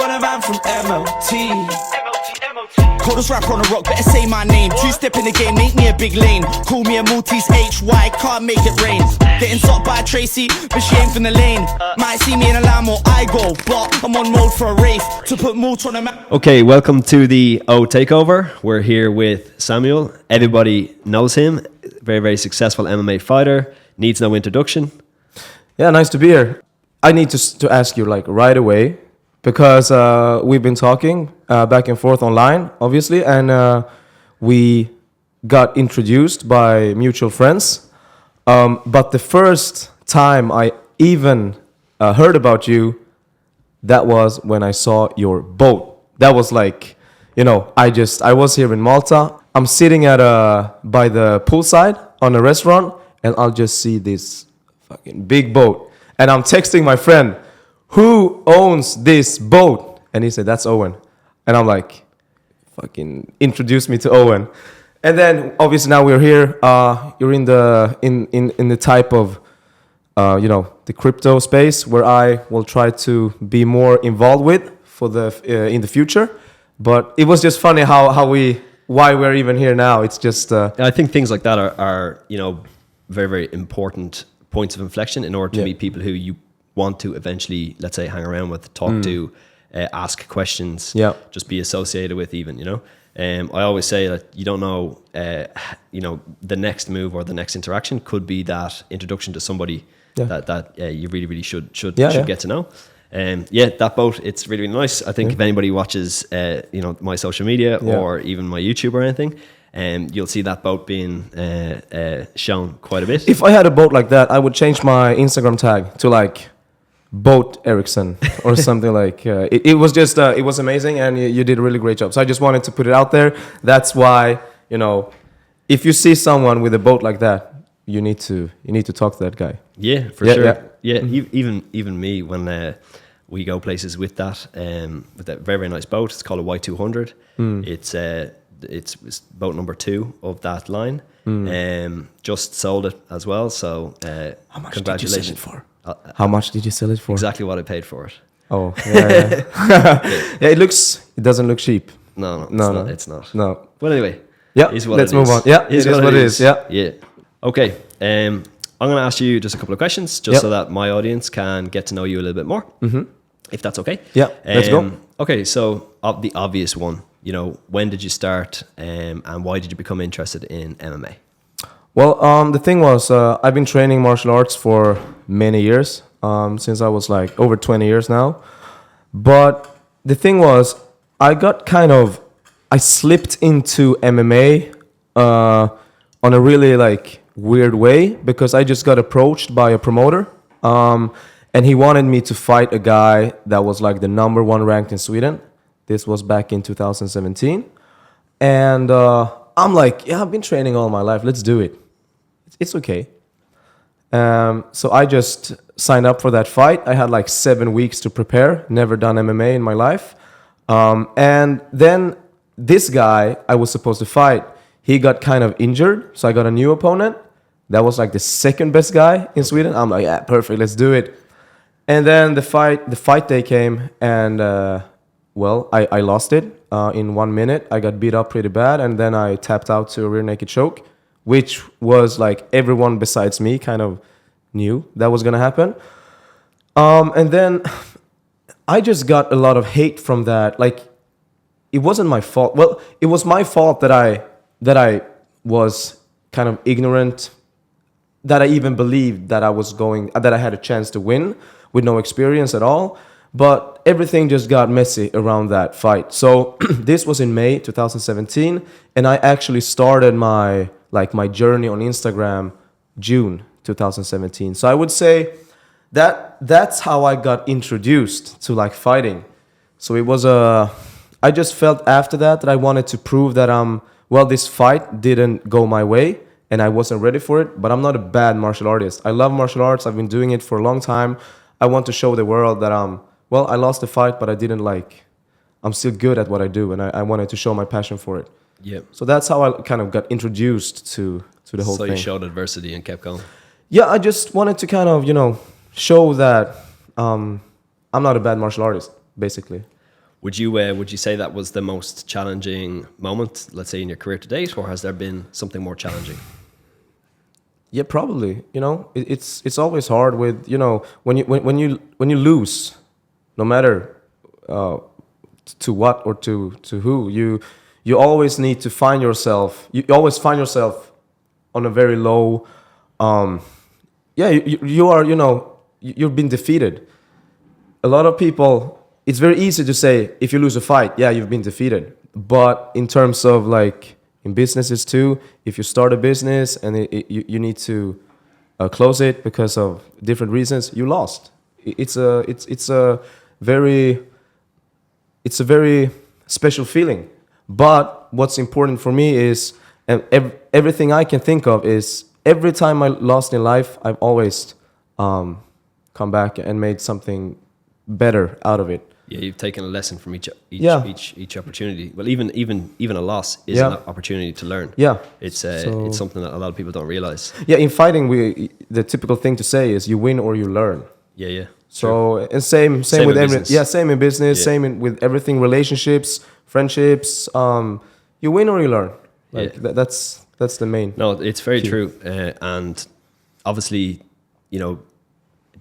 on a man from MLT. Coldest rapper on the rock, better say my name. Two-step in the game, make me a big lane. Call me a Maltese HY, can't make it rain. Getting stopped by Tracy, but she ain't from the lane. Might see me in a Lambo, I go, but I'm on mode for a race to put Morton on a map. Okay, welcome to the O Takeover. We're here with Samuel. Everybody knows him. Very, very successful MMA fighter. Needs no introduction. Yeah, nice to be here. I need to ask you like right away, because we've been talking back and forth online, obviously, and we got introduced by mutual friends. But the first time I even heard about you, that was when I saw your boat. That was like, you know, I was here in Malta. I'm sitting at by the poolside on a restaurant, and I'll just see this fucking big boat, and I'm texting my friend, who owns this boat? And he said, that's Owen. And I'm like, fucking introduce me to Owen. And then obviously now we're here. You're in the type of the crypto space where I will try to be more involved with for the in the future. But it was just funny why we're even here now. It's just I think things like that are very, very important points of inflection in order to meet people who you want to eventually, let's say, hang around with, talk to, ask questions, just be associated with, even. I always say that you don't know, the next move or the next interaction could be that introduction to somebody that you really, really should get to know. That boat, it's really, really nice. I think if anybody watches, my social media or even my YouTube or anything, you'll see that boat being shown quite a bit. If I had a boat like that, I would change my Instagram tag to like Boat Ericsson or something like. It was just it was amazing, and you did a really great job. So I just wanted to put it out there. That's why if you see someone with a boat like that, you need to talk to that guy. Yeah, for sure. Yeah, even me when we go places with that very, very nice boat. It's called a Y200. It's boat number 2 of that line. Just sold it as well. So how much congratulations. Did you sell it for? How much did you sell it for? Exactly what I paid for it. Oh, yeah. It doesn't look cheap. No, it's not. No. Well, anyway. Yeah, let's move on. Yeah, it is what it is. Yeah. Okay. I'm going to ask you just a couple of questions, just so that my audience can get to know you a little bit more, if that's okay. Yeah, let's go. Okay, so the obvious one, when did you start and why did you become interested in MMA? Well, the thing was, I've been training martial arts for many years, since I was like over 20 years now. But the thing was, I slipped into MMA on a really like weird way, because I just got approached by a promoter, and he wanted me to fight a guy that was like the number 1 ranked in Sweden. This was back in 2017. And I'm like, yeah, I've been training all my life. Let's do it. It's okay. So I just signed up for that fight. I had like 7 weeks to prepare. Never done MMA in my life. And then this guy I was supposed to fight, he got kind of injured. So I got a new opponent. That was like the second best guy in Sweden. I'm like, yeah, perfect. Let's do it. And then the fight day came, and I lost it in 1 minute. I got beat up pretty bad, and then I tapped out to a rear naked choke, which was like everyone besides me kind of knew that was gonna happen. And then I just got a lot of hate from that. Like, it wasn't my fault. Well, it was my fault that I was kind of ignorant, that I even believed that I had a chance to win with no experience at all. But everything just got messy around that fight. So this was in May 2017, and I actually started my journey on Instagram June 2017. So I would say that's how I got introduced to like fighting. So it was I just felt after that I wanted to prove that this fight didn't go my way, and I wasn't ready for it, but I'm not a bad martial artist. I love martial arts. I've been doing it for a long time. I want to show the world that I lost the fight, but I'm still good at what I do, and I wanted to show my passion for it. Yeah. So that's how I kind of got introduced to the whole thing. So you showed adversity and kept going. Yeah, I just wanted to kind of, show that I'm not a bad martial artist, basically. Would you say that was the most challenging moment, let's say, in your career to date, or has there been something more challenging? Yeah, probably. You know, it's always hard with, you know, when you lose, no matter to what or to who, you always need to find yourself. You always find yourself on a very low. You are, you know, you've been defeated. A lot of people. It's very easy to say if you lose a fight, yeah, you've been defeated. But in terms of like in businesses too, if you start a business and you need to close it because of different reasons, you lost. It's a very special feeling. But what's important for me is, and everything I can think of is, every time I lost in life, I've always come back and made something better out of it. Yeah, you've taken a lesson from each opportunity. Well, even a loss is an opportunity to learn. Yeah, it's something that a lot of people don't realize. Yeah, in fighting, the typical thing to say is you win or you learn. Yeah. So and same with everything. Yeah, same in business. Same with everything. Relationships, friendships. You win or you learn. Like that's the main. No, it's very true. And obviously, you know,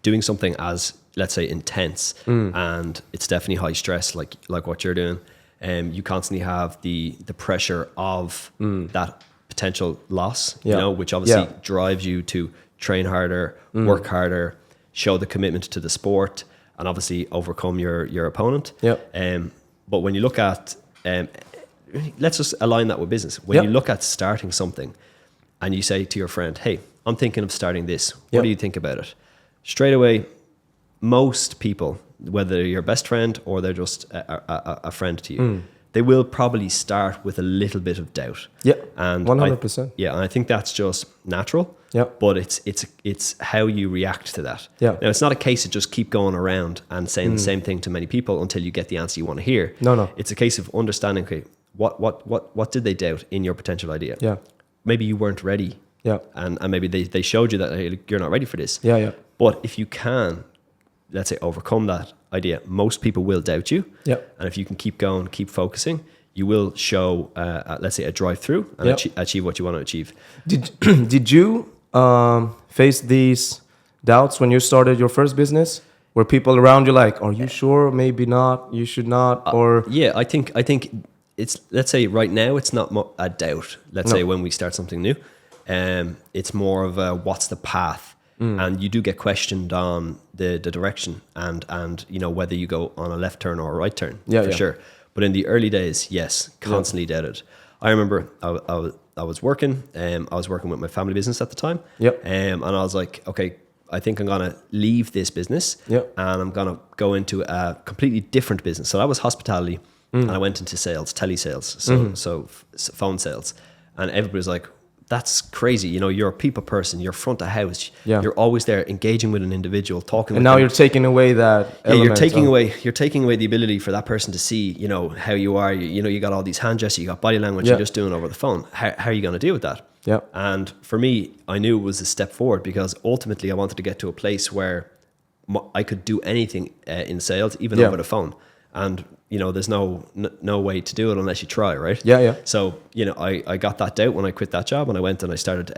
doing something as, let's say, intense, and it's definitely high stress, like what you're doing. You constantly have the pressure of that potential loss, you know, which obviously drives you to train harder, work harder, show the commitment to the sport, and obviously overcome your opponent. But when you look at, let's just align that with business. When you look at starting something, and you say to your friend, "Hey, I'm thinking of starting this. What do you think about it?" Straight away, most people, whether they're your best friend or they're just a friend to you, they will probably start with a little bit of doubt. Yeah, and 100%. And I think that's just natural. Yeah, but it's how you react to that. Yeah, now it's not a case of just keep going around and saying the same thing to many people until you get the answer you want to hear. No, it's a case of understanding. Okay, what did they doubt in your potential idea? Yeah, maybe you weren't ready. Yeah, and maybe they showed you that, hey, you're not ready for this. Yeah. But if you can, let's say, overcome that idea, most people will doubt you. Yeah. And if you can keep going, keep focusing, you will show, let's say, a drive through and achieve what you want to achieve. Did you face these doubts when you started your first business? Were people around you like, are you sure? Maybe not. You should not. Or yeah, I think it's, let's say right now it's not a doubt. Let's say when we start something new, it's more of a, what's the path? And you do get questioned on the direction and you know, whether you go on a left turn or a right turn, for sure. But in the early days, yes, constantly doubted. I remember I was working with my family business at the time. And I was like, okay, I think I'm gonna leave this business and I'm gonna go into a completely different business. So that was hospitality, and I went into sales, telesales, so phone sales, and everybody was like, that's crazy. You know, you're a people person. You're front of house. Yeah. You're always there, engaging with an individual, talking. And with now them. you're taking away that. Yeah, you're taking away the ability for that person to see, you know, how you are. You know, you got all these hand gestures, you got body language. You're just doing over the phone. How are you going to deal with that? Yeah. And for me, I knew it was a step forward because ultimately I wanted to get to a place where I could do anything in sales, even over the phone. And you know, there's no way to do it unless you try, right? Yeah. So, you know, I got that doubt when I quit that job and I went and I started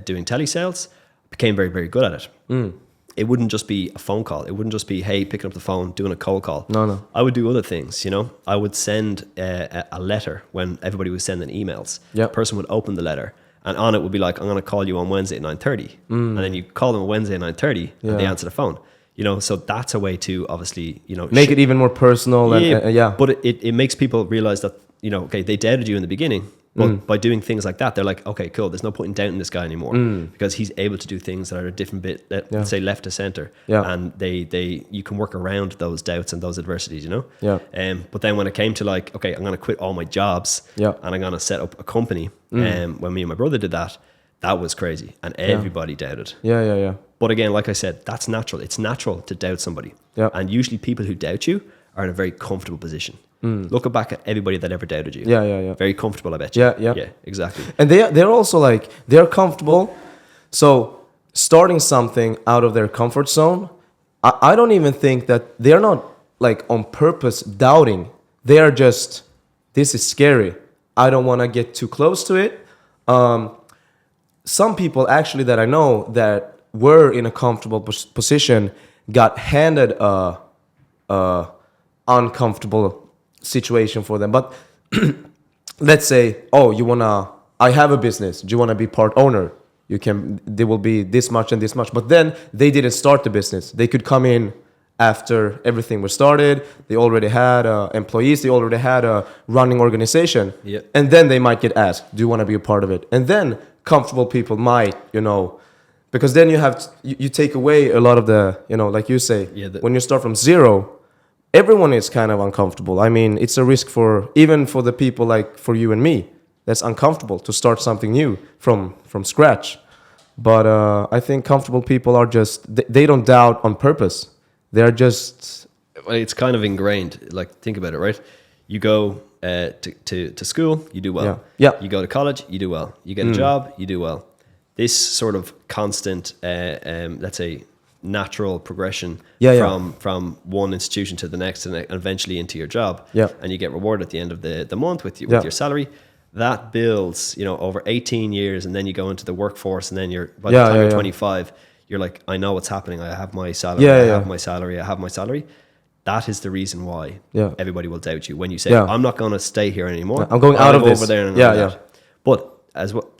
doing telesales. Became very, very good at it. It wouldn't just be a phone call. It wouldn't just be, hey, picking up the phone, doing a cold call. No. I would do other things, you know. I would send a letter when everybody was sending emails. Yeah. A person would open the letter and on it would be like, I'm going to call you on Wednesday at 9:30. And then you call them on Wednesday at 9:30 and they answer the phone. You know, so that's a way to obviously, you know, make it even more personal. But it makes people realize that, you know, okay, they doubted you in the beginning, but by doing things like that, they're like, okay, cool. There's no point in doubting this guy anymore because he's able to do things that are a different bit, let's say left to center. Yeah. And you can work around those doubts and those adversities, you know? Yeah. But then when it came to like, okay, I'm going to quit all my jobs and I'm going to set up a company. When me and my brother did that, that was crazy. And everybody doubted. Yeah. But again, like I said, that's natural. It's natural to doubt somebody. Yeah. And usually people who doubt you are in a very comfortable position. Look back at everybody that ever doubted you. Yeah. Very comfortable, I bet you. Yeah, exactly. And they're also like, they're comfortable. So starting something out of their comfort zone, I don't even think that they're not like on purpose doubting. They are just, this is scary. I don't want to get too close to it. Some people actually that I know that were in a comfortable position got handed a uncomfortable situation for them. But let's say, I have a business. Do you want to be part owner? There will be this much and this much. But then they didn't start the business. They could come in after everything was started. They already had employees. They already had a running organization. Yeah. And then they might get asked, do you want to be a part of it? And then comfortable people might, because then you take away a lot of the, like you say, when you start from zero, everyone is kind of uncomfortable. I mean, it's a risk even for the people like for you and me, that's uncomfortable to start something new from scratch. But I think comfortable people are they don't doubt on purpose. They're just... Well, it's kind of ingrained. Like, think about it, right? You go to school, you do well. Yeah. You go to college, you do well. You get a job, you do well. This sort of constant, let's say, natural progression from one institution to the next and eventually into your job. Yeah. And you get rewarded at the end of the month with your salary. That builds, over 18 years, and then you go into the workforce, and then by the time you're 25, you're like, I know what's happening. I have my salary. I have my salary. I have my salary. That is the reason why everybody will doubt you when you say, I'm not going to stay here anymore. I'm going out of this. Over there and that. But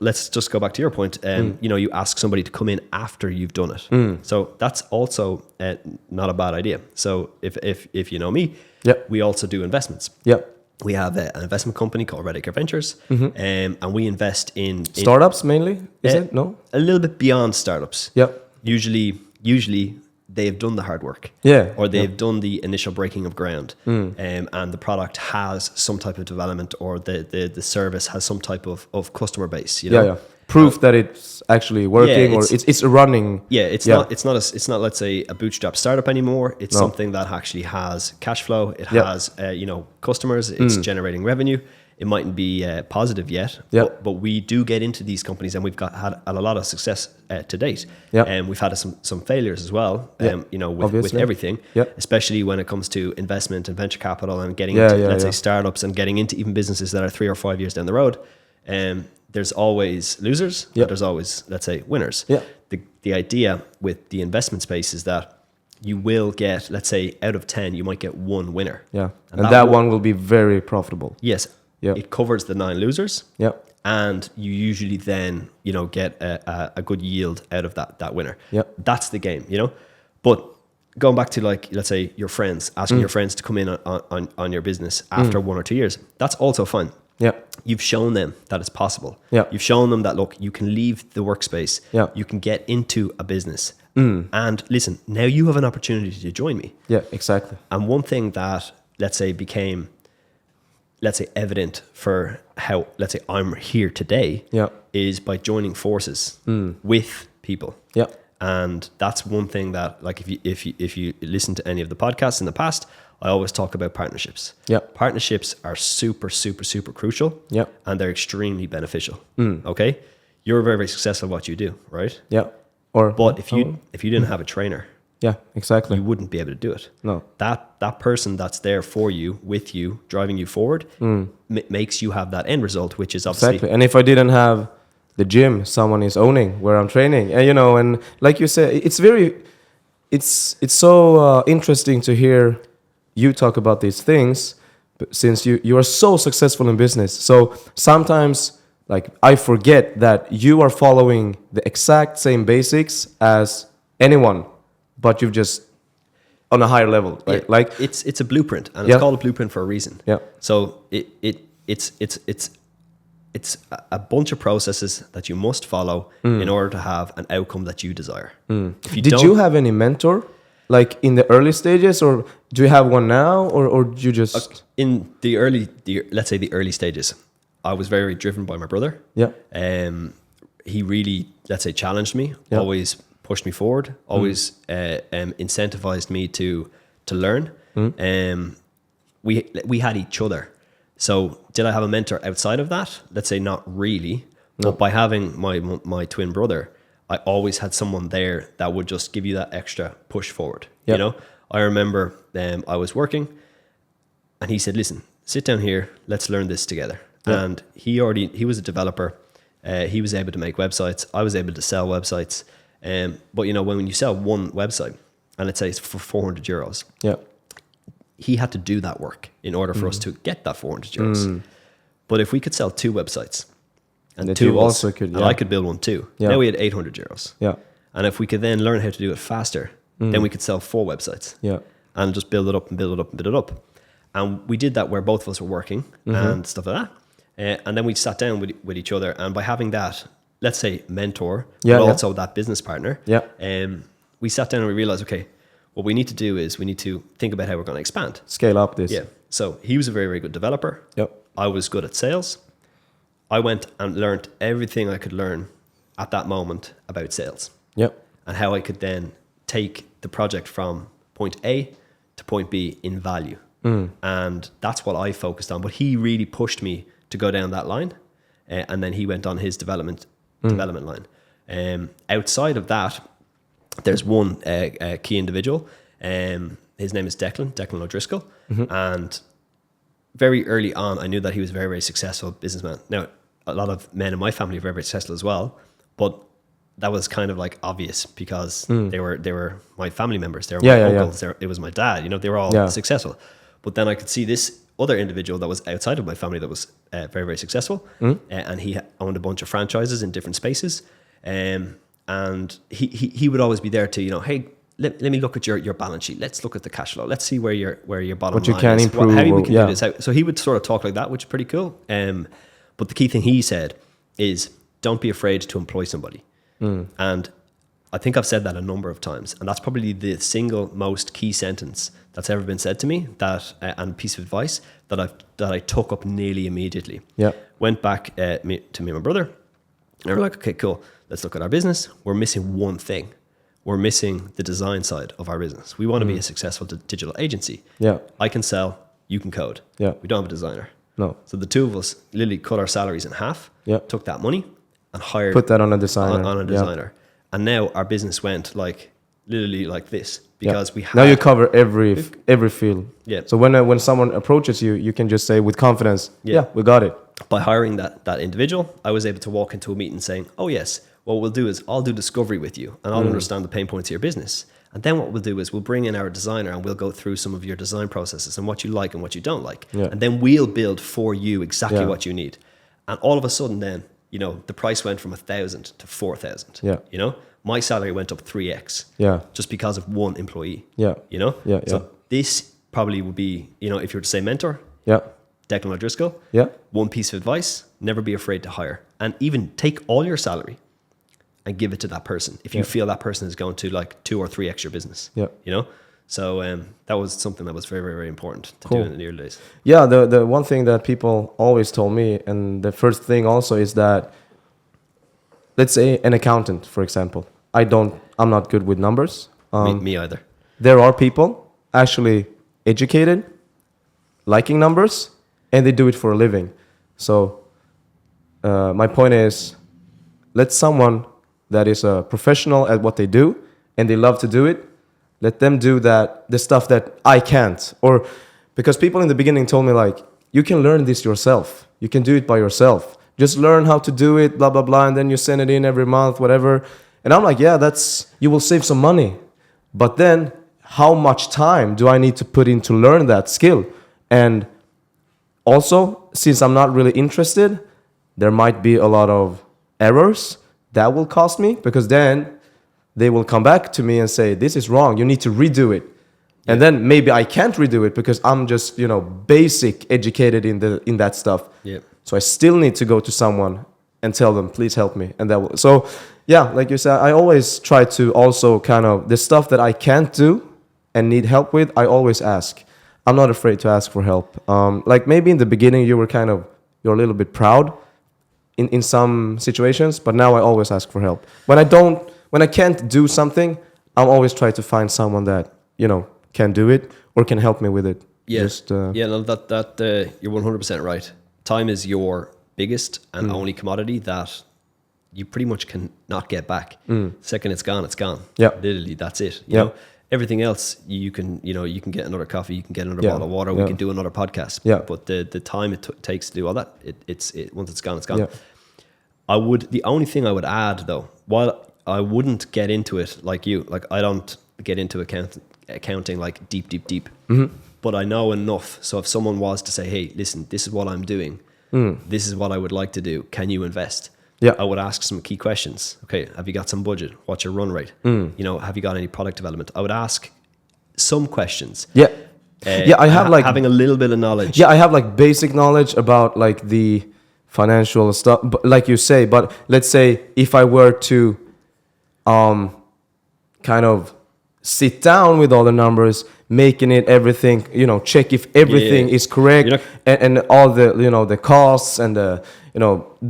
let's just go back to your point. You ask somebody to come in after you've done it. So that's also not a bad idea. So if you know me, we also do investments. We have an investment company called Reddicker Ventures, and we invest in startups mainly. Is it? No, a little bit beyond startups. Usually they've done the hard work, or they've done the initial breaking of ground, and the product has some type of development, or the service has some type of customer base. Proof that it's actually working, or it's a running. It's not let's say a bootstrap startup anymore. It's something that actually has cash flow. It has customers. It's generating revenue. It mightn't be positive yet, but we do get into these companies, and we've had a lot of success to date. And we've had some failures as well. With everything, especially when it comes to investment and venture capital and getting into let's say startups and getting into even businesses that are 3 or 5 years down the road. There's always losers, but there's always, let's say, winners. The idea with the investment space is that you will get, let's say, out of 10, you might get one winner. And that one will be very profitable. Yes. It covers the 9 losers. And you usually then, get a good yield out of that winner. That's the game, But going back to, like, let's say your friends, asking your friends to come in on your business after 1 or 2 years, that's also fun. You've shown them that it's possible. You've shown them that, look, you can leave the workspace. You can get into a business. And listen, now you have an opportunity to join me. Exactly. And one thing that, let's say, became, let's say, evident for how, let's say, I'm here today is by joining forces with people. And that's one thing that, like, if you listen to any of the podcasts in the past, I always talk about partnerships. Partnerships are super, super, super crucial. And they're extremely beneficial. Okay? You're very, very successful at what you do, right? But if you didn't have a trainer, exactly, you wouldn't be able to do it. No. That person that's there for you, with you, driving you forward, makes you have that end result, which is obviously... Exactly. And if I didn't have the gym someone is owning where I'm training, and and like you said, it's so interesting to hear you talk about these things, since you are so successful in business. So sometimes, like, I forget that you are following the exact same basics as anyone, but you've just on a higher level, right? Like it's a blueprint, and it's called a blueprint for a reason. So it's a bunch of processes that you must follow in order to have an outcome that you desire. Did you have any mentor, like, in the early stages, or do you have one now, or do you just... In let's say the early stages, I was very driven by my brother. He really, let's say, challenged me, always pushed me forward, always incentivized me to learn. We had each other. So did I have a mentor outside of that? Let's say not really. No. But by having my twin brother, I always had someone there that would just give you that extra push forward. I remember I was working and he said, listen, sit down here, let's learn this together. Yeah. And he was a developer. He was able to make websites. I was able to sell websites. But you know, when you sell one website and let's say it's for 400 euros, yeah, he had to do that work in order for us to get that 400 euros. But if we could sell 2 websites and the 2 also could, and I could build one too, now we had 800 euros. Yeah. And if we could then learn how to do it faster, then we could sell 4 websites. Yeah. And just build it up and build it up and build it up. And we did that where both of us were working and stuff like that. And then we sat down with each other. And by having that, let's say mentor, but also that business partner, we sat down and we realized, okay, what we need to do is we need to think about how we're going to expand. Scale up this. Yeah. So he was a very, very good developer. Yep. I was good at sales. I went and learned everything I could learn at that moment about sales. Yep. And how I could then take the project from point A to point B in value. And that's what I focused on. But he really pushed me to go down that line. And then he went on his development line. Outside of that, there's one key individual. His name is Declan O'Driscoll. And very early on, I knew that he was a very, very successful businessman. Now, a lot of men in my family are very, very successful as well. But that was kind of like obvious because they were my family members. They were my uncles. It was my dad. You know, they were all successful. But then I could see this other individual that was outside of my family that was very, very successful. And he owned a bunch of franchises in different spaces. And he would always be there to, you know, hey, let me look at your balance sheet. Let's look at the cash flow. Let's see where your bottom line is. What you can improve. How we can do this. So he would sort of talk like that, which is pretty cool. But the key thing he said is don't be afraid to employ somebody. And I think I've said that a number of times. And that's probably the single most key sentence that's ever been said to me, and piece of advice that I took up nearly immediately. Yeah. Went back to me and my brother. And we're like, okay, cool. Let's look at our business. We're missing one thing. We're missing the design side of our business. We want to be a successful digital agency. Yeah. I can sell, you can code. Yeah. We don't have a designer. No. So the two of us literally cut our salaries in half, took that money and put that on a designer. And now our business went like literally like this because we have. Now you cover every field. Yeah. So when someone approaches you, you can just say with confidence, we got it. By hiring that individual, I was able to walk into a meeting saying, oh yes, what we'll do is I'll do discovery with you and I'll understand the pain points of your business. And then what we'll do is we'll bring in our designer and we'll go through some of your design processes and what you like and what you don't like. Yeah. And then we'll build for you exactly what you need. And all of a sudden then, you know, the price went from 1,000 to 4,000. Yeah. You know, my salary went up 3x. Yeah. Just because of one employee. Yeah. You know. Yeah. So this probably would be, you know, if you were to say mentor. Yeah. Declan O'Driscoll. Yeah. One piece of advice: never be afraid to hire, and even take all your salary and give it to that person if you feel that person is going to like 2 or 3x your business. Yeah. You know. So that was something that was very, very, very important to do in the early days. Yeah, the one thing that people always told me, and the first thing also is that, let's say an accountant, for example. I'm not good with numbers. Me either. There are people actually educated, liking numbers, and they do it for a living. So my point is, let someone that is a professional at what they do, and they love to do it, let them do the stuff that I can't. Or because people in the beginning told me like, you can learn this yourself. You can do it by yourself. Just learn how to do it, blah, blah, blah. And then you send it in every month, whatever. And I'm like, yeah, you will save some money. But then how much time do I need to put in to learn that skill? And also, since I'm not really interested, there might be a lot of errors that will cost me, because then they will come back to me and say, this is wrong, you need to redo it. Yeah. And then maybe I can't redo it because I'm just, you know, basic educated in that stuff. Yeah. So I still need to go to someone and tell them, please help me. And so yeah, like you said, I always try to also kind of, the stuff that I can't do and need help with, I always ask. I'm not afraid to ask for help. Like maybe in the beginning you're a little bit proud in some situations, but now I always ask for help. When I can't do something, I'm always trying to find someone that, you know, can do it or can help me with it. Yeah, that you're 100% right. Time is your biggest and only commodity that you pretty much can not get back. Second it's gone, it's gone. Yeah. Literally, that's it. You know? everything else you can get another coffee, you can get another bottle of water, we can do another podcast. But the time it takes to do all that, it's once it's gone, it's gone. The only thing I would add though, while I wouldn't get into it like you, like I don't get into accounting like deep, but I know enough. So if someone was to say, hey, listen, this is what I'm doing, this is what I would like to do, can you invest? I would ask some key questions. Okay, have you got some budget? What's your run rate? Have you got any product development? I would ask some questions. I have like having a little bit of knowledge. I have like basic knowledge about like the financial stuff, but like you say. But let's say if I were to kind of sit down with all the numbers, making it everything, check if everything is correct, and all the the costs and the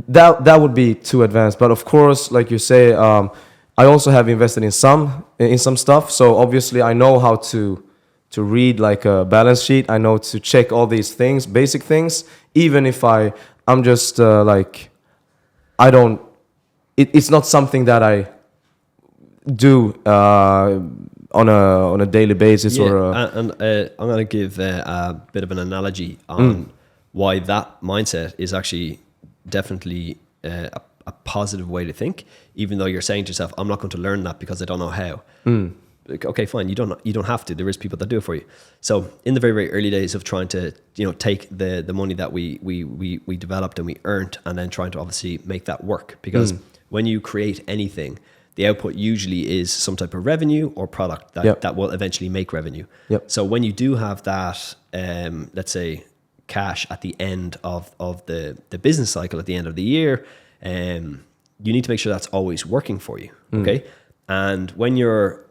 that would be too advanced. But of course, like you say, I also have invested in some stuff, so obviously I know how to read like a balance sheet. I know to check all these things, basic things, even if I'm just like I don't. It's not something that I do on a daily basis. I'm going to give a bit of an analogy on why that mindset is actually definitely a positive way to think, even though you're saying to yourself, I'm not going to learn that because I don't know how. Okay, fine, you don't have to. There is people that do it for you. So in the very, very early days of trying to take the money that we developed and we earned, and then trying to obviously make that work, because when you create anything, the output usually is some type of revenue or product that will eventually make revenue. So when you do have that, let's say, cash at the end of the business cycle, at the end of the year, you need to make sure that's always working for you. Okay. And when you're,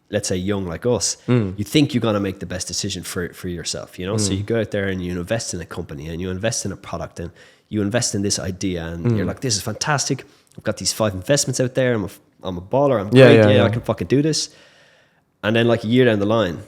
let's say, young like us, you think you're going to make the best decision for yourself, so you go out there and you invest in a company and you invest in a product and you invest in this idea and you're like, this is fantastic. I've got these 5 investments out there. I'm a baller. I'm great. I can fucking do this. And then like a year down the line,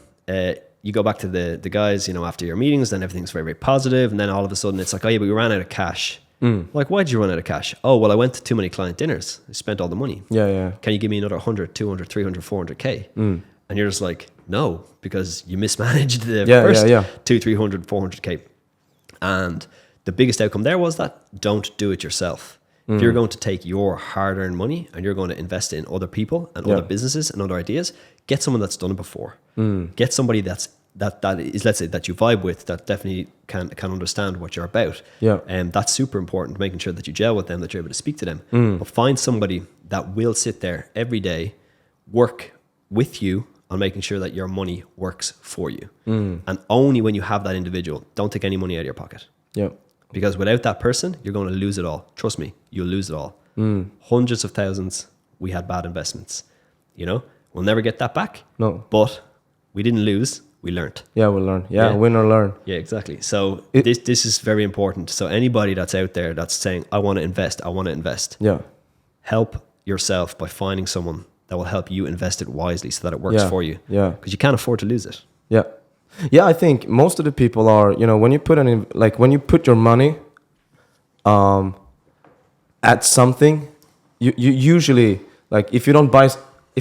you go back to the guys, after your meetings, then everything's very, very positive. And then all of a sudden it's like, oh yeah, but we ran out of cash. Like, why did you run out of cash? Oh, well, I went to too many client dinners. I spent all the money. Can you give me another 100, 200, 300, 400K? And you're just like, no, because you mismanaged the first 200, 300, 400K. And the biggest outcome there was that don't do it yourself. If you're going to take your hard-earned money and you're going to invest in other people and other businesses and other ideas, get someone that's done it before. Get somebody that is, let's say, that you vibe with, that definitely can understand what you're about. And that's super important, making sure that you gel with them, that you're able to speak to them. But find somebody that will sit there every day, work with you on making sure that your money works for you. And only when you have that individual, don't take any money out of your pocket. Because without that person, you're going to lose it all. Trust me, you'll lose it all. Hundreds of thousands, we had bad investments. We'll never get that back. No. But we didn't lose, we learned. We learned. Win or learn. Yeah, exactly. So this is very important. So anybody that's out there that's saying, I want to invest. Help yourself by finding someone that will help you invest it wisely so that it works for you. Because you can't afford to lose it. I think most of the people are, when you put your money at something, you usually, like, if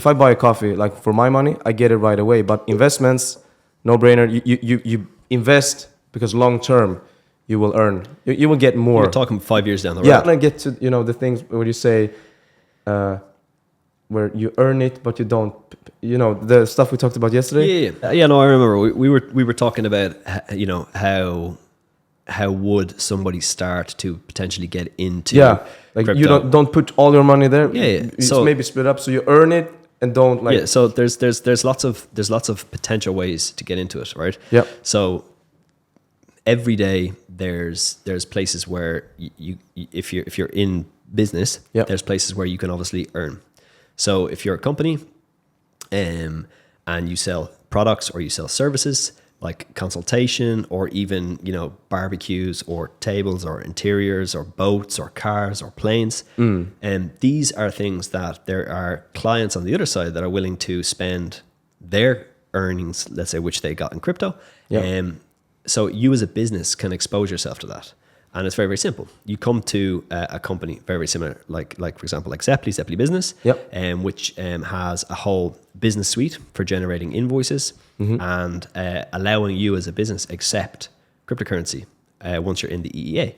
I buy a coffee, like, for my money, I get it right away. But investments, no brainer. You invest because long term you will earn. You will get more. You're talking 5 years down the road. Yeah, and I get to the things where you say, where you earn it, but you don't, the stuff we talked about yesterday. No, I remember we were talking about, how would somebody start to potentially get into like crypto. You don't put all your money there. So maybe split up so you earn it and don't like. So there's lots of potential ways to get into it, right? So every day there's places where you if you're in business, there's places where you can obviously earn. So if you're a company and you sell products or you sell services like consultation or even, barbecues or tables or interiors or boats or cars or planes, and these are things that there are clients on the other side that are willing to spend their earnings, let's say, which they got in crypto. So you as a business can expose yourself to that. And it's very, very simple. You come to a company very, very similar, like for example, like Zeppeli Business, which has a whole business suite for generating invoices and allowing you as a business accept cryptocurrency once you're in the EEA.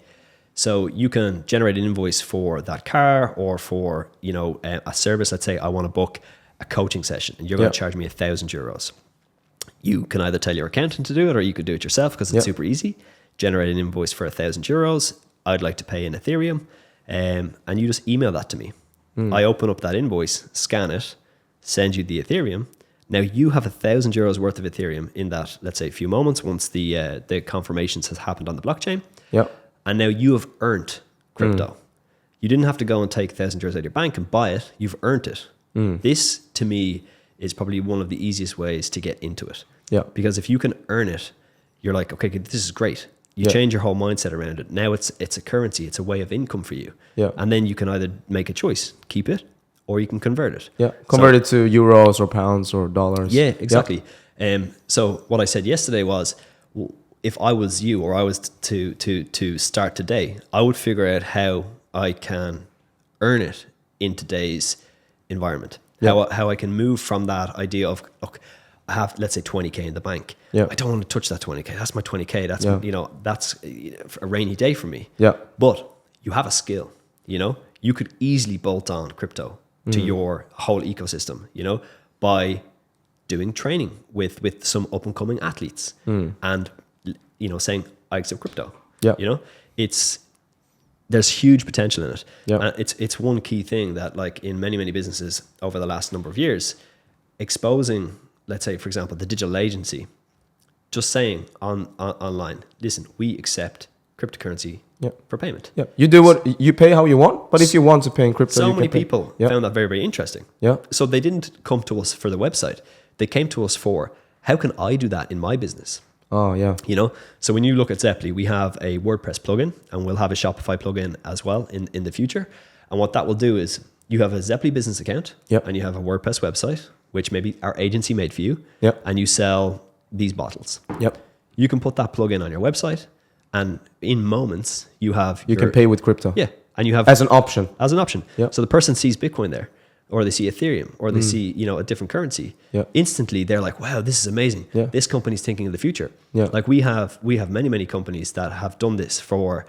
So you can generate an invoice for that car or for, you know, a service. Let's say I want to book a coaching session and you're going to charge me €1,000. You can either tell your accountant to do it or you could do it yourself because it's super easy. Generate an invoice for €1,000. I'd like to pay in Ethereum. And you just email that to me. I open up that invoice, scan it, send you the Ethereum. Now you have €1,000 worth of Ethereum in that, let's say, few moments once the confirmations has happened on the blockchain. And now you have earned crypto. You didn't have to go and take €1,000 out of your bank and buy it. You've earned it. This, to me, is probably one of the easiest ways to get into it. Because if you can earn it, you're like, okay, this is great. You change your whole mindset around it. Now it's a currency. It's a way of income for you. And then you can either make a choice, keep it, or you can convert it. Convert it to euros or pounds or dollars. Yeah, exactly. So what I said yesterday was, if I was you or I was to start today, I would figure out how I can earn it in today's environment. How I can move from that idea of, look, I have, let's say, 20K in the bank. I don't want to touch that 20K. That's my 20K. That's, you know, that's a rainy day for me. But you have a skill, you know, you could easily bolt on crypto to your whole ecosystem, you know, by doing training with some up and coming athletes and, you know, saying, I accept crypto, you know, there's huge potential in it. And it's one key thing that, like, in many businesses over the last number of years, exposing, let's say, for example, the digital agency, just saying online, listen, we accept cryptocurrency for payment. You do what you pay how you want, but if you want to pay in crypto, so many people found that very, very interesting. So they didn't come to us for the website. They came to us for, how can I do that in my business? You know, so when you look at Zeppeli, we have a WordPress plugin and we'll have a Shopify plugin as well in the future. And what that will do is you have a Zeppeli business account and you have a WordPress website, which maybe our agency made for you, and you sell these bottles. You can put that plugin on your website, and in moments you have you can pay with crypto. And you have as an option. So the person sees Bitcoin there, or they see Ethereum, or they see, you know, a different currency. Instantly they're like, wow, this is amazing. This company's thinking of the future. Like we have many companies that have done this for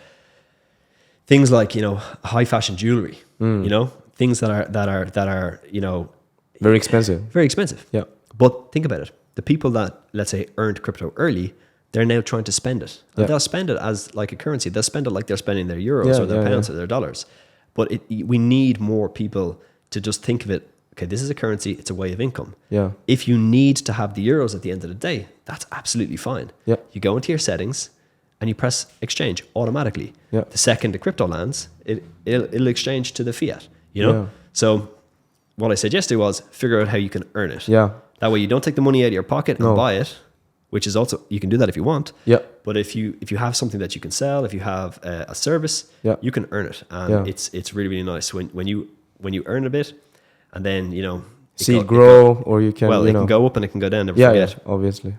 things like, you know, high fashion jewelry, you know, things that are, you know, very expensive. But think about it. The people that, let's say, earned crypto early, they're now trying to spend it. And they'll spend it as like a currency. They'll spend it like they're spending their euros or their pounds or their dollars. But we need more people to just think of it, okay, this is a currency, it's a way of income. If you need to have the euros at the end of the day, that's absolutely fine. You go into your settings and you press exchange automatically. The second the crypto lands, it'll exchange to the fiat, you know? So what I said yesterday was, figure out how you can earn it. That way you don't take the money out of your pocket and buy it, which is also, you can do that if you want. But if you have something that you can sell, if you have a service, you can earn it. And it's really, really nice when you earn a bit, and then, you know, see it grow, or you can, well, it can go up and it can go down, never forget. Obviously.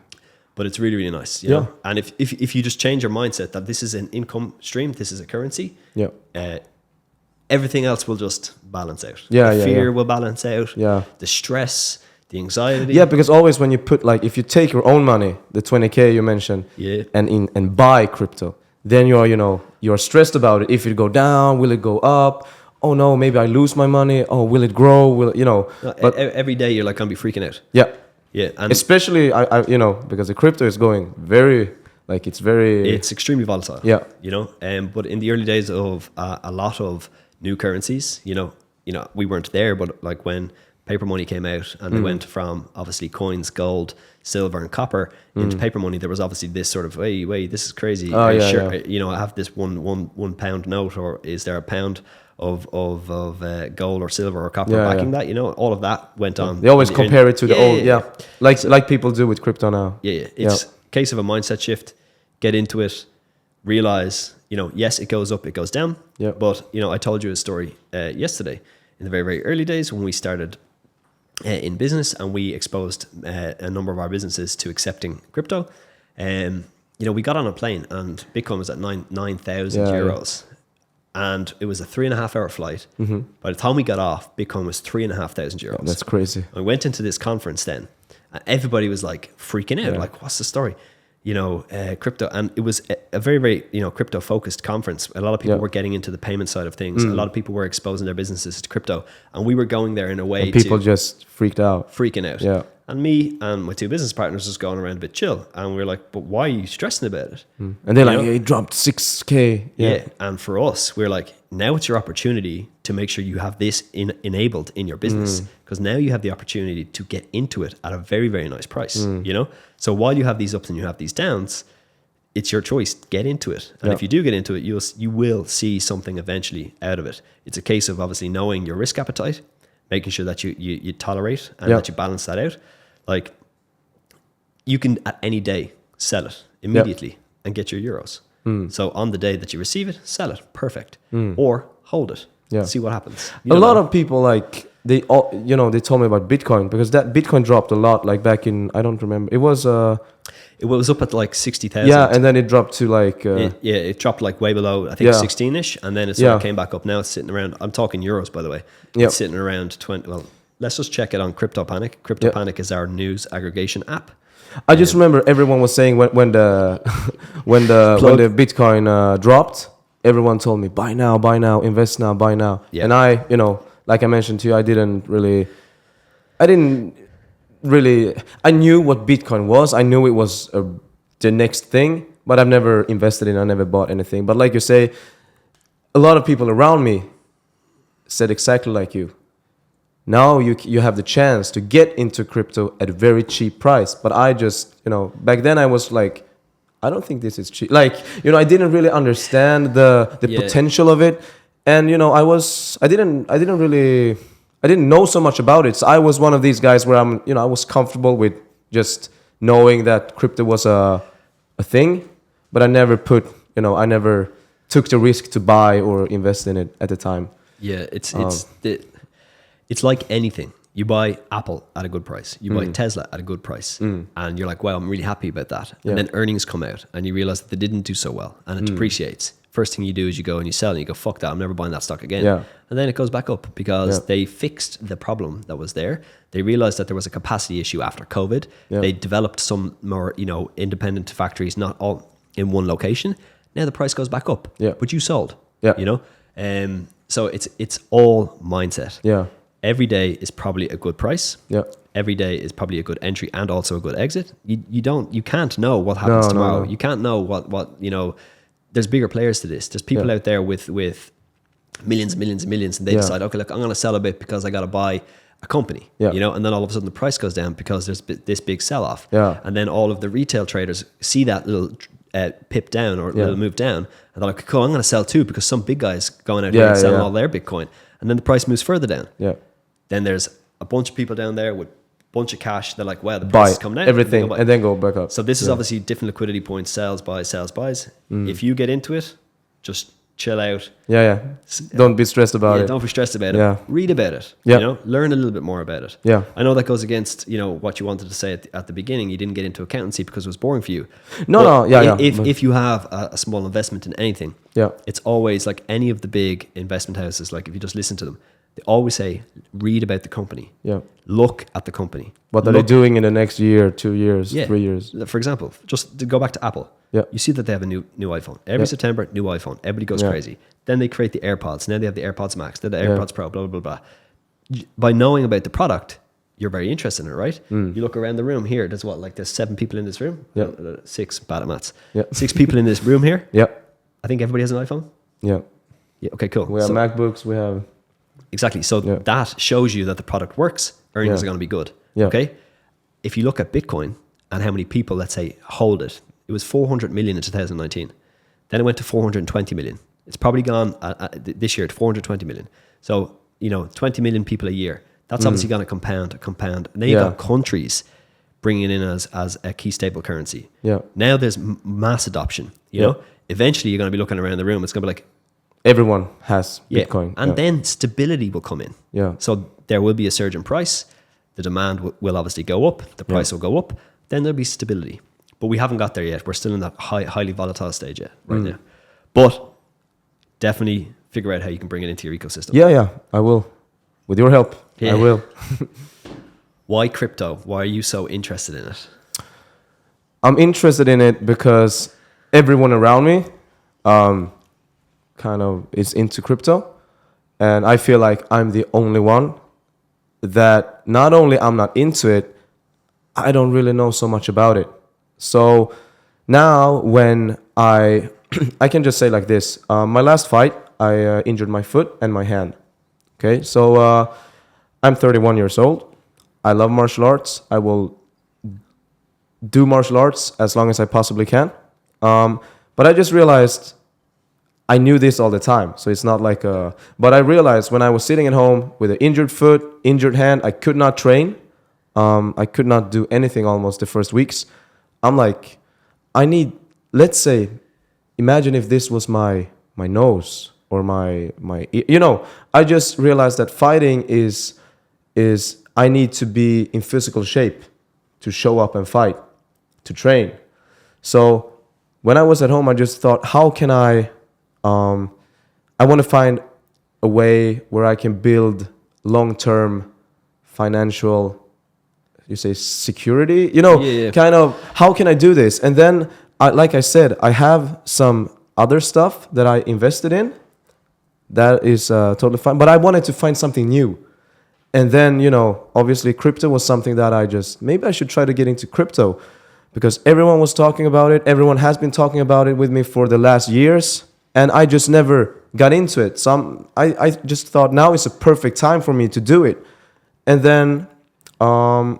But it's really, really nice, you know? And if you just change your mindset that this is an income stream, this is a currency, everything else will just balance out. The fear will balance out. The stress, the anxiety. Because always when you put, like, if you take your own money, the 20K you mentioned, and buy crypto, then you're stressed about it. If it go down, will it go up? Oh no, maybe I lose my money. Oh, will it grow? But every day you're like, gonna be freaking out. And especially I because the crypto is going very, like, it's extremely volatile. You know, but in the early days of a lot of new currencies, you know, we weren't there, but like when paper money came out and they went from obviously coins, gold, silver and copper into paper money, there was obviously this sort of, wait, this is crazy. You know, I have this one pound note, or is there a pound of gold or silver or copper backing that? You know, all of that went on. They always compare it to the old, like people do with crypto now. It's a case of a mindset shift. Get into it, realize, you know, yes, it goes up, it goes down. But, you know, I told you a story yesterday in the very, very early days when we started in business, and we exposed a number of our businesses to accepting crypto. you know, we got on a plane and Bitcoin was at 9,000 euros. And it was a 3.5 hour flight. By the time we got off, Bitcoin was 3,500 euros. That's crazy. I went into this conference then, and everybody was like freaking out. Like, what's the story? You know, crypto. And it was a very, very, you know, crypto focused conference. A lot of people were getting into the payment side of things. A lot of people were exposing their businesses to crypto. And we were going there in a way and people just freaking out. Yeah. And me and my two business partners was going around a bit chill. And we were like, but why are you stressing about it? And they're like, it dropped 6K. Yeah. And for us, we're like, now it's your opportunity to make sure you have this enabled in your business. Because now you have the opportunity to get into it at a very, very nice price, you know? So while you have these ups and you have these downs, it's your choice. Get into it. And if you do get into it, you will see something eventually out of it. It's a case of obviously knowing your risk appetite, making sure that you tolerate and that you balance that out. Like, you can at any day sell it immediately and get your euros. So on the day that you receive it, sell it. Perfect. Or hold it. See what happens. A lot of people, like, they told me about Bitcoin, because that Bitcoin dropped a lot, like back in, I don't remember. It was up at like 60,000. Yeah, and then it dropped to like... it dropped like way below, I think 16-ish, and then it sort of came back up. Now it's sitting around, I'm talking euros, by the way. It's sitting around 20, well, let's just check it on CryptoPanic. CryptoPanic is our news aggregation app. I just remember everyone was saying when the Bitcoin dropped, everyone told me, buy now, invest now, buy now. Yeah. And I, you know, like I mentioned to you, I knew what Bitcoin was. I knew it was the next thing, but I've never invested in, I never bought anything. But like you say, a lot of people around me said exactly like you. Now you have the chance to get into crypto at a very cheap price. But I just, you know, back then I was like, I don't think this is cheap. Like, you know, I didn't really understand the potential of it. And, you know, I didn't know so much about it. So I was one of these guys where I was comfortable with just knowing that crypto was a thing, but I never took the risk to buy or invest in it at the time. Yeah, it's like anything. You buy Apple at a good price. You buy Tesla at a good price. And you're like, wow, I'm really happy about that. And then earnings come out and you realize that they didn't do so well and it depreciates. First thing you do is you go and you sell and you go, fuck that, I'm never buying that stock again. Yeah. And then it goes back up because they fixed the problem that was there. They realized that there was a capacity issue after COVID. Yeah. They developed some more, you know, independent factories, not all in one location. Now the price goes back up. Yeah. But you sold. Yeah. You know? So it's all mindset. Yeah. Every day is probably a good price. Yeah. Every day is probably a good entry and also a good exit. You can't know what happens tomorrow. No. You can't know what you know. There's bigger players to this. There's people out there with millions and millions and millions, and they decide, okay, look, I'm going to sell a bit because I got to buy a company, you know, and then all of a sudden the price goes down because there's this big sell-off. Yeah. And then all of the retail traders see that little pip down or little move down, and they're like, cool, I'm going to sell too because some big guys going out here and selling all their Bitcoin, and then the price moves further down. Yeah. Then there's a bunch of people down there with bunch of cash. They're like, wow, the price is coming out. Everything and then go back up. So this is obviously different liquidity points, sells, buys. If you get into it, just chill out. Don't be stressed about it. Don't be stressed about it. Read about it. You know, learn a little bit more about it. Yeah. I know that goes against, you know, what you wanted to say at the beginning. You didn't get into accountancy because it was boring for you. If you have a small investment in anything, it's always like any of the big investment houses, like if you just listen to them, they always say, read about the company. Yeah. Look at the company. What are they doing in the next year, 2 years, 3 years? For example, just to go back to Apple. Yeah. You see that they have a new iPhone. Every September, new iPhone. Everybody goes crazy. Then they create the AirPods. Now they have the AirPods Max. Then the AirPods Pro, blah, blah, blah, blah. By knowing about the product, you're very interested in it, right? You look around the room here. There's 7 people in this room? Yeah. 6, bad at maths. Yeah. 6 people in this room here? Yeah. I think everybody has an iPhone? Yeah. Yeah. Okay, cool. We have MacBooks. We have... Exactly. So that shows you that the product works. Earnings are going to be good. Yeah. Okay. If you look at Bitcoin and how many people, let's say, hold it, it was 400 million in 2019. Then it went to 420 million. It's probably gone this year to 420 million. So, you know, 20 million people a year. That's obviously going to compound. And then you've got countries bringing it in as a key stable currency. Yeah. Now there's mass adoption. You know, eventually you're going to be looking around the room. It's going to be like, everyone has Bitcoin. And then stability will come in. Yeah. So there will be a surge in price. The demand will obviously go up. The price will go up. Then there'll be stability. but we haven't got there yet. We're still in that highly volatile stage yet right now. But definitely figure out how you can bring it into your ecosystem. Yeah, I will. With your help, I will. Why crypto? Why are you so interested in it? I'm interested in it because everyone around me kind of is into crypto. And I feel like I'm the only one that not only I'm not into it, I don't really know so much about it. So now when I can just say like this, my last fight, I injured my foot and my hand. Okay, so I'm 31 years old. I love martial arts. I will do martial arts as long as I possibly can. But I just realized I knew this all the time. So it's not like but I realized when I was sitting at home with an injured foot, injured hand, I could not train. I could not do anything almost the first weeks. I'm like, let's say, imagine if this was my nose or my I just realized that fighting is I need to be in physical shape to show up and fight, to train. So when I was at home, I just thought, how can I want to find a way where I can build long-term financial, you say security, kind of, how can I do this? And then, like I said, I have some other stuff that I invested in that is totally fine, but I wanted to find something new. And then, obviously crypto was something that maybe I should try to get into crypto because everyone was talking about it. Everyone has been talking about it with me for the last years. And I just never got into it. So I just thought now is a perfect time for me to do it. And then I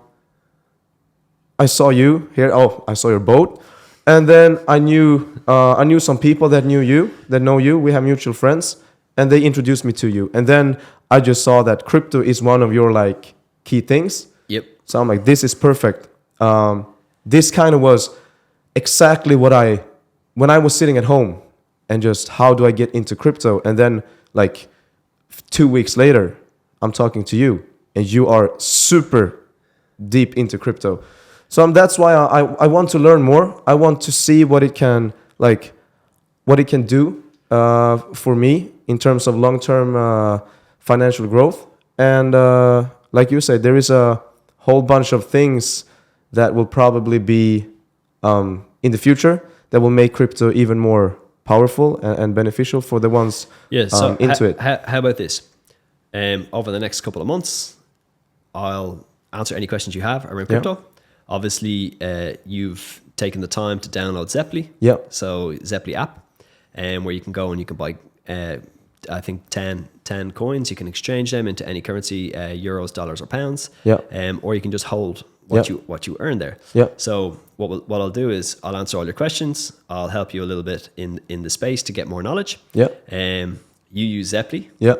saw you here. Oh, I saw your boat. And then I knew some people that know you. We have mutual friends. And they introduced me to you. And then I just saw that crypto is one of your key things. Yep. So I'm like, this is perfect. This kind of was exactly when I was sitting at home and just how do I get into crypto? And then 2 weeks later, I'm talking to you and you are super deep into crypto. So that's why I want to learn more. I want to see what it can do for me in terms of long-term financial growth. And like you said, there is a whole bunch of things that will probably be in the future that will make crypto even more powerful and beneficial for the ones into it. How about this? Over the next couple of months, I'll answer any questions you have around crypto. Yeah. Obviously, you've taken the time to download Zeppeli. Yeah. So Zeppeli app, where you can go and you can buy, I think 10 coins. You can exchange them into any currency, euros, dollars, or pounds. Yeah. Or you can just hold what you earn there. Yeah. So what I'll do is I'll answer all your questions. I'll help you a little bit in the space to get more knowledge. Yeah. You use Zeppeli. Yeah.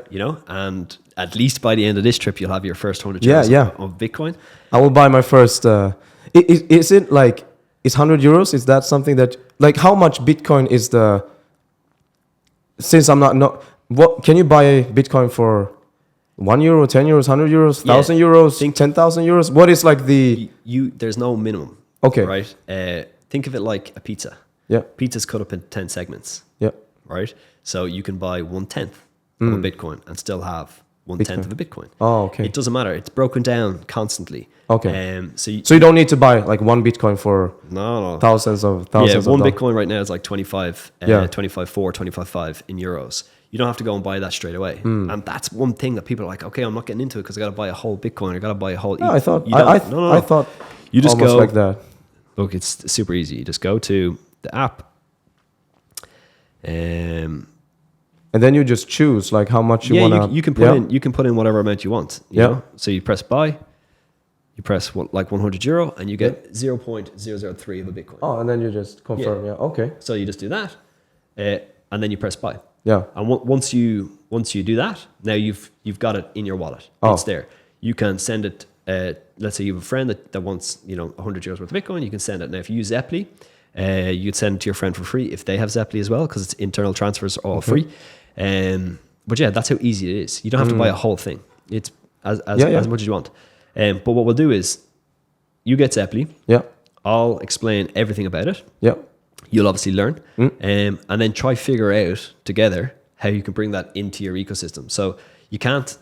And at least by the end of this trip, you'll have your first 100 euros of Bitcoin. I will buy my first. Is it is 100 euros? Is that something that how much Bitcoin is the? Since I'm not what can you buy a Bitcoin for? 1 euro, 10 euros, 100 euros, 1,000 euros, 10,000 euros. What is the? There's no minimum. Okay. Right. Think of it like a pizza. Yeah. Pizza's cut up in 10 segments. Yeah. Right. So you can buy 1/10 of a Bitcoin and still have 1/10 of a Bitcoin. Oh, okay. It doesn't matter. It's broken down constantly. Okay. So you don't need to buy one Bitcoin for no thousands of one Bitcoin right now is 25, 25.4, 25.5 in euros. You don't have to go and buy that straight away. And that's one thing that people are like, okay, I'm not getting into it because I got to buy a whole Bitcoin. I got to buy a whole. No, I thought I thought you just almost go like that. Look, it's super easy. You just go to the app. And then you just choose how much you want to. You can put in. You can put in whatever amount you want. You know? So you press buy. You press 100 euro, and you get 0.003 of a Bitcoin. Oh, and then you just confirm. Yeah. Okay. So you just do that, and then you press buy. Yeah. And once you do that, now you've got it in your wallet. Oh. It's there. You can send it. Let's say you have a friend that wants 100 euros worth of Bitcoin. You can send it. Now if you use Zeppeli, you'd send it to your friend for free if they have Zeppeli as well, because it's internal transfers are all free. But yeah, that's how easy it is. You don't have to buy a whole thing. It's as much as you want. But what we'll do is, you get Zeppeli. Yeah. I'll explain everything about it. Yeah. You'll obviously learn, and then try figure out together how you can bring that into your ecosystem. So you can't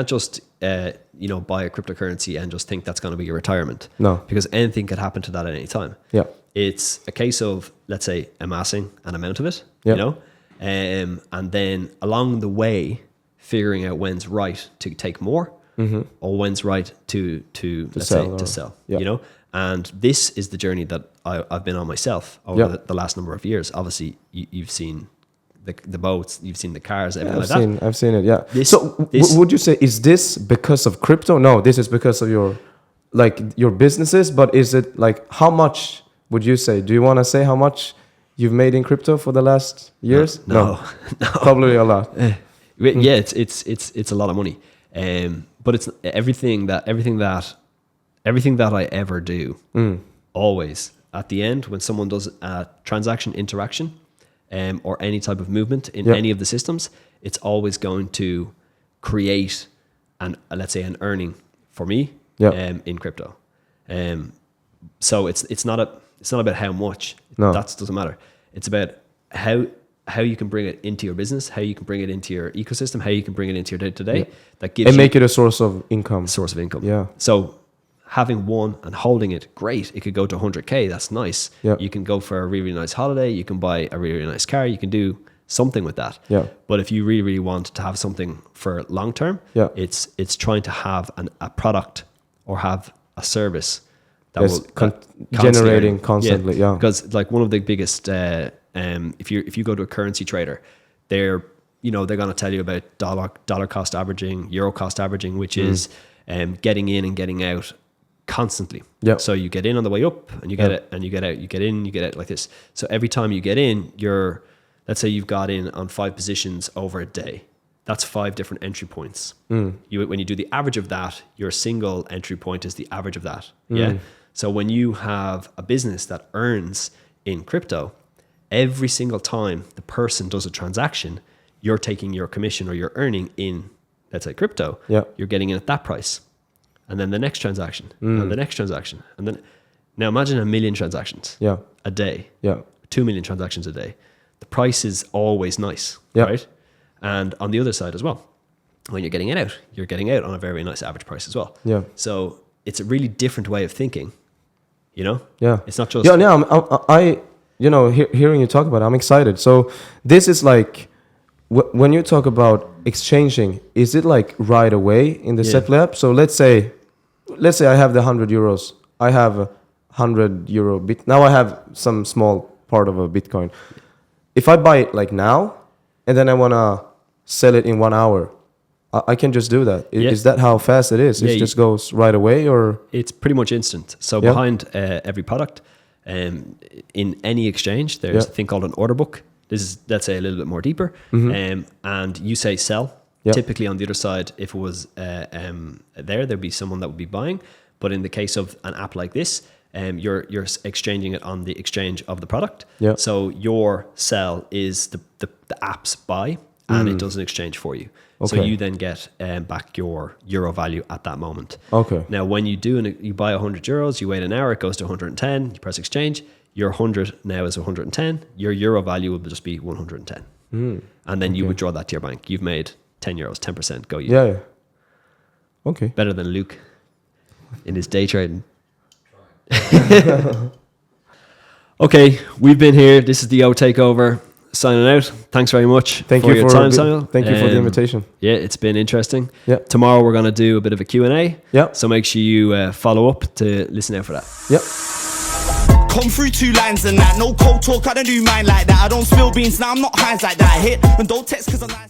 just buy a cryptocurrency and just think that's going to be your retirement. No, because anything could happen to that at any time. Yeah, it's a case of, let's say, amassing an amount of it. Yeah. And then along the way, figuring out when's right to take more, or when's right to sell. Yeah. And this is the journey that I've been on myself over the last number of years. Obviously, you've seen the boats, you've seen the cars, everything like that. I've seen it, yeah. Would you say, is this because of crypto? No, this is because of your businesses, but is it like, how much would you say? Do you want to say how much you've made in crypto for the last years? No. Probably a lot. Yeah, it's a lot of money. But it's everything that I ever do, always at the end when someone does a transaction interaction, or any type of movement in any of the systems, it's always going to create let's say an earning for me in crypto. So it's not about how much. No. That doesn't matter. It's about how you can bring it into your business, how you can bring it into your ecosystem, how you can bring it into your day-to-day. That gives make it a source of income. Yeah. So having one and holding it, great. It could go to 100K. That's nice. Yeah. You can go for a really nice holiday. You can buy a really nice car. You can do something with that. Yeah. But if you really, really want to have something for long term, it's trying to have a product or have a service that will generating constantly. Yeah. Because like one of the biggest, if you go to a currency trader, they're going to tell you about dollar cost averaging, euro cost averaging, which is getting in and getting out constantly. Yeah. So you get in on the way up and you get it, and you get out, you get in, you get out like this. So every time you get in, let's say you've got in on 5 positions over a day. That's 5 different entry points. When you do the average of that, your single entry point is the average of that. Yeah. So when you have a business that earns in crypto, every single time the person does a transaction, you're taking your commission or you're earning in, let's say, crypto. Yeah. You're getting in at that price. And then the next transaction, and the next transaction. And then, now imagine 1 million transactions a day. Yeah. 2 million transactions a day. The price is always nice, Yeah. right? And on the other side as well, when you're getting it out, you're getting out on a very nice average price as well. Yeah. So it's a really different way of thinking, Yeah. It's not just... I hearing you talk about it, I'm excited. So this is like, when you talk about exchanging, is it like right away in the setup? So let's say I have the 100 euros. I have a 100 euro bit. Now I have some small part of a Bitcoin. If I buy it like now, and then I want to sell it in 1 hour, I can just do that. Is that how fast it is? It just goes right away, or? It's pretty much instant. So behind every product, in any exchange, there's a thing called an order book. This is, let's say, a little bit more deeper. And you say sell. Typically on the other side, if it was there'd be someone that would be buying. But in the case of an app like this, you're exchanging it on the exchange of the product. Yeah. So your sell is the app's buy, and it does an exchange for you. Okay. So you then get back your euro value at that moment. Okay. Now, when you you buy 100 euros, you wait an hour, it goes to 110, you press exchange, your 100 now is 110, your euro value will just be 110. And then you withdraw that to your bank. You've made 10 euros, 10%, go you. Yeah. Okay. Better than Luke in his day trading. Okay, we've been here. This is the O Takeover. Signing out. Thanks very much for your time, Samuel. Thank you for the invitation. Yeah, it's been interesting. Yeah. Tomorrow we're going to do a bit of a Q&A. Yeah. So make sure you follow up to listen out for that. Yep. Come through 2 lines and that. No cold talk, I don't do mine like that. I don't spill beans, now I'm not highs like that. I hit and don't text cause I'm nice.